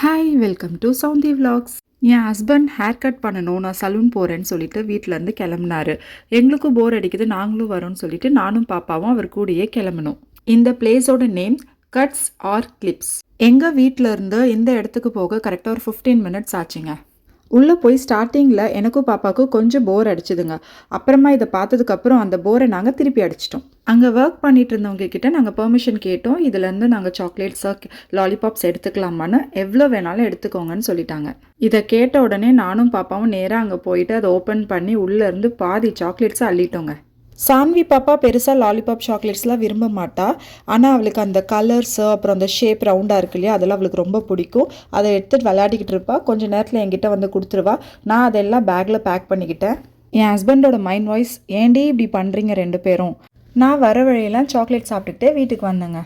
Hi welcome to Soundhi vlogs. என் husband haircut பண்ணணும், நான் சலூன் போகிறேன்னு சொல்லிட்டு வீட்டிலேருந்து கிளம்புனாரு. எங்களுக்கும் போர் அடிக்குது, நாங்களும் வரோன்னு சொல்லிட்டு நானும் பாப்பாவும் அவர் கூடயே கிளம்பணும். இந்த பிளேஸோட நேம் கட்ஸ் ஆர் கிளிப்ஸ். எங்கள் வீட்டில் இருந்து இந்த இடத்துக்கு போக கரெக்டாக ஒரு 15 மினிட்ஸ் ஆச்சுங்க. உள்ளே போய் ஸ்டார்டிங்கில் எனக்கும் பாப்பாவுக்கும் கொஞ்சம் போர் அடிச்சுதுங்க. அப்புறமா இதை பார்த்ததுக்கப்புறம் அந்த போரை நாங்கள் திருப்பி அடிச்சிட்டோம். அங்கே ஒர்க் பண்ணிட்டு இருந்தவங்க கிட்ட நாங்கள் பெர்மிஷன் கேட்டோம். இதுலேருந்து நாங்கள் சாக்லேட்ஸோ லாலிபாப்ஸ் எடுத்துக்கலாமான்னு. எவ்வளோ வேணாலும் எடுத்துக்கோங்கன்னு சொல்லிட்டாங்க. இதை கேட்ட உடனே நானும் பாப்பாவும் நேராக அங்கே போயிட்டு அதை ஓப்பன் பண்ணி உள்ளேருந்து பாதி சாக்லேட்ஸை அள்ளிட்டோங்க. சான்வி பாப்பா பெருசாக லாலிபாப் சாக்லேட்ஸ்லாம் விரும்ப மாட்டா. ஆனால் அவளுக்கு அந்த கலர்ஸு அப்புறம் அந்த ஷேப் ரவுண்டாக இருக்கு இல்லையா, அதெல்லாம் அவளுக்கு ரொம்ப பிடிக்கும். அதை எடுத்துகிட்டு விளையாடிக்கிட்டு இருப்பா. கொஞ்சம் நேரத்தில் என்கிட்ட வந்து கொடுத்துருவா. நான் அதெல்லாம் பேக்கில் பேக் பண்ணிக்கிட்டேன். என் ஹஸ்பண்டோட மைண்ட் வாய்ஸ், ஏன்டி இப்படி பண்ணுறீங்க ரெண்டு பேரும். நான் வர வழியெல்லாம் சாக்லேட் சாப்பிட்டுக்கிட்டே வீட்டுக்கு வந்தேங்க.